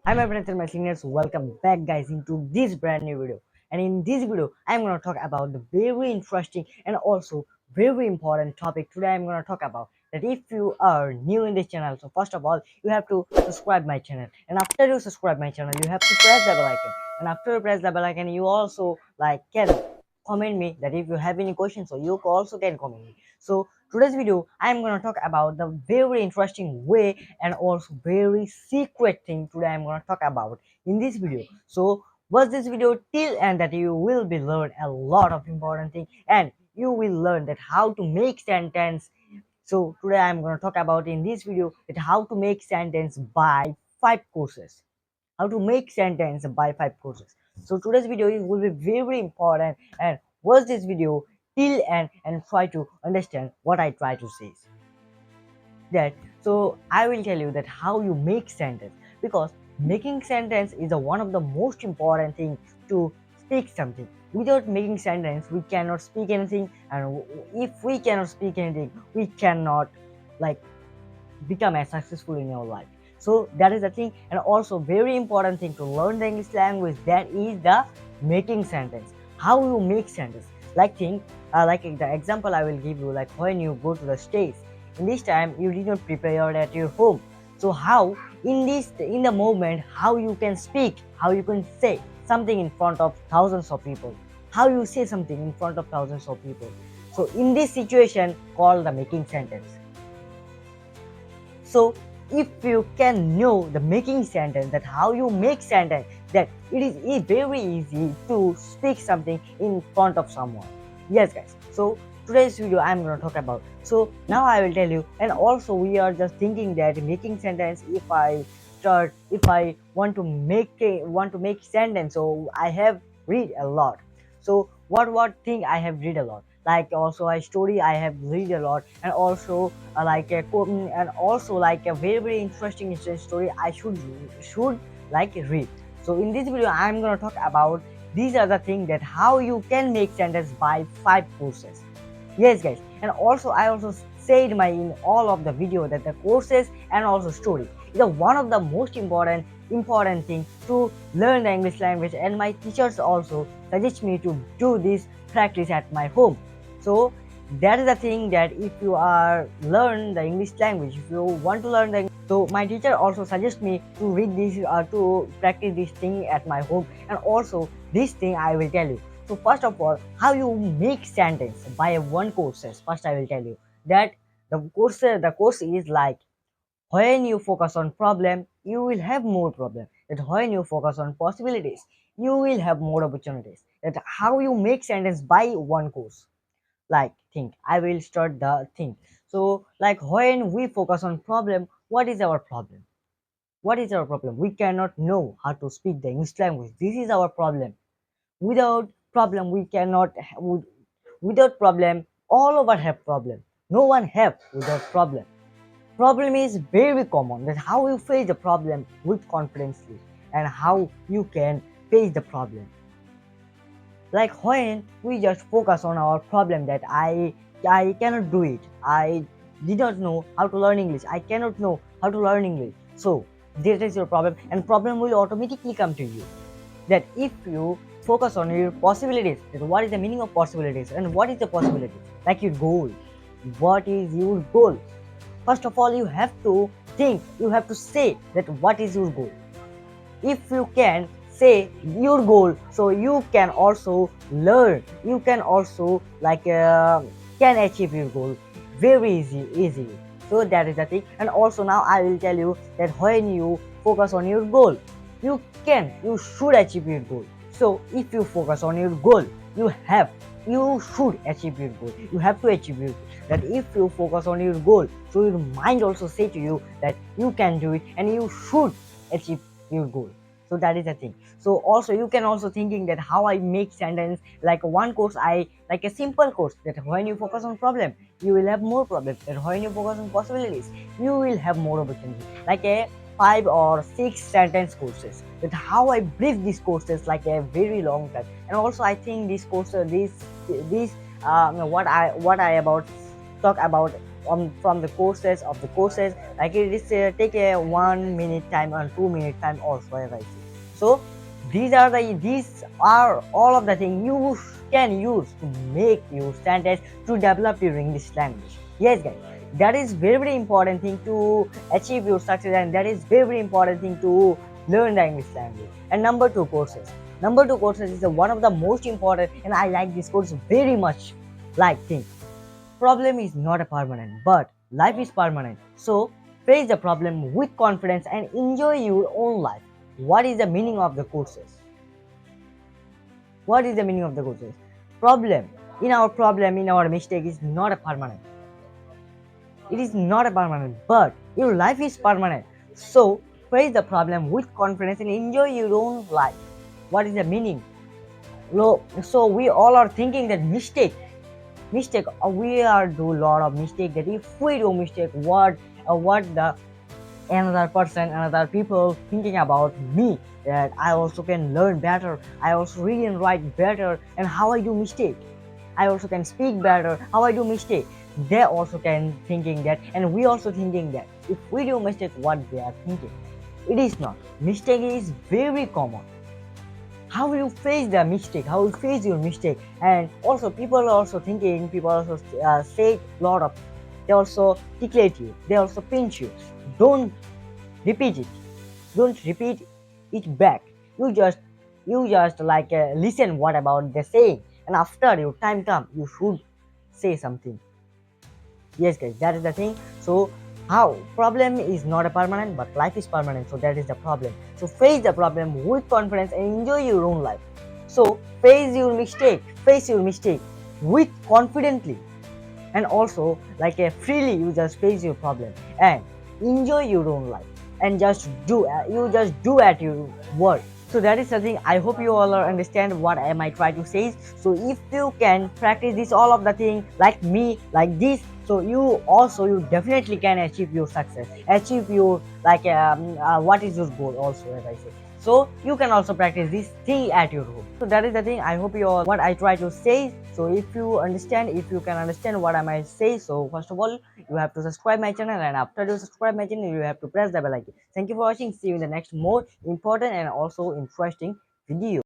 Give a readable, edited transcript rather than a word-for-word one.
Hi my friends and my seniors, welcome back guys into this brand new video. And in this video, I'm gonna talk about the very interesting and also very important topic. Today I'm gonna talk about that if you are new in this channel, so first of all, you have to subscribe my channel. And after you subscribe my channel, you have to press the bell icon. And after you press the bell icon, you also can comment me that if you have any questions, so you also can comment me. So today's video, I'm gonna talk about the very interesting way and also very secret thing today I'm going to talk about in this video. So watch this video till and that you will be learn a lot of important thing and you will learn that how to make sentence. So today I'm going to talk about in this video that how to make sentence by 5 courses. How to make sentence by 5 courses. So today's video will be very important and watch this video till and try to understand what I try to say that. So I will tell you that how you make sentence, because making sentence is one of the most important thing to speak something. Without making sentence we cannot speak anything, and if we cannot speak anything we cannot like become as successful in your life. So that is the thing, and also very important thing to learn the English language, that is the making sentence. How you make sentence, like the example I will give you, like when you go to the States, in this time you did not prepare at your home. So how in the moment how you can speak, how you can say something in front of thousands of people, how you say something in front of thousands of people. So in this situation called the making sentence. So if you can know the making sentence, that how you make sentence, that it is very easy to speak something in front of someone. Yes guys, so today's video I'm going to talk about. So now I will tell you, and also we are just thinking that making sentence, if I want to make sentence, so I have read a lot. So what thing I have read a lot, like also a story I have read a lot, and also and also like a very interesting story I should read. So in this video I'm gonna talk about these are the things that how you can make sentence by 5 courses. Yes guys, and also I also said my in all of the video that the courses and also story is one of the most important thing to learn the English language, and my teachers also suggest me to do this practice at my home. So that is the thing, that if you are learn the English language, if you want to learn the, so my teacher also suggest me to read this to practice this thing at my home. And also this thing I will tell you. So first of all, how you make sentence by one courses. First I will tell you that the course is like, when you focus on problem you will have more problem, that when you focus on possibilities you will have more opportunities. That how you make sentence by one course. Like think I will start the thing. So like when we focus on problem, what is our problem? What is our problem? We cannot know how to speak the English language. This is our problem. Without problem we cannot without problem all over have problem. No one have without problem. Problem is very common, that how you face the problem with confidence, and how you can face the problem. Like when we just focus on our problem, that I cannot do it, I did not know how to learn English, I cannot know how to learn English. So this is your problem, and problem will automatically come to you. That if you focus on your possibilities, that what is the meaning of possibilities, and what is the possibility, like your goal, what is your goal. First of all you have to think, you have to say that what is your goal. If you can say your goal, so you can also learn, you can also can achieve your goal very easily. So that is the thing. And also now I will tell you that when you focus on your goal, you should achieve your goal. So if you focus on your goal, you should achieve your goal, you have to achieve your goal. That if you focus on your goal, so your mind also say to you that you can do it and you should achieve your goal. So that is the thing. So also you can also thinking that how I make sentence, like one course I like a simple course, that when you focus on problem you will have more problems, that when you focus on possibilities you will have more opportunities. Like a 5 or 6 sentence courses, that how I brief these courses like a very long time. And also I think this course this what I about talk about from the courses like it is take a 1 minute time and 2 minute time also as I see. So these are all of the things you can use to make your standards to develop your English language. Yes guys, that is very very important thing to achieve your success, and that is very very important thing to learn the English language. And number two courses is one of the most important, and I like this course very much. Like thing, problem is not a permanent, but life is permanent. So face the problem with confidence and enjoy your own life. What is the meaning of the courses? What is the meaning of the courses? Problem in our mistake is not a permanent. It is not a permanent, but your life is permanent. So face the problem with confidence and enjoy your own life. What is the meaning? So we all are thinking that mistake we are do a lot of mistake, that if we do mistake, what the another person, another people thinking about me, that I also can learn better, I also read and write better, and how I do mistake, I also can speak better, how I do mistake. They also can thinking that, and we also thinking that if we do mistake, what they are thinking. It is not. Mistake is very common. How you face the mistake, how you face your mistake. And also people are also thinking, people also say a lot of, they also tickle you, they also pinch you. Don't repeat it, don't repeat it back. You just like listen what about they saying, and after your time come you should say something. Yes guys, that is the thing. So how problem is not a permanent, but life is permanent, so that is the problem. So face the problem with confidence and enjoy your own life. So face your mistake with confidently, and also like a freely, you just face your problem and enjoy your own life, and just do you just do at your work. So that is something I hope you all are understand what am I try to say. So if you can practice this all of the thing like me like this, so you definitely can achieve your success, achieve your like what is your goal also as I say. So you can also practice this thing at your home. So that is the thing, I hope you all what I try to say. So if you understand, if you can understand what I might say, so first of all you have to subscribe my channel, and after you subscribe my channel you have to press the bell icon. Thank you for watching. See you in the next more important and also interesting video.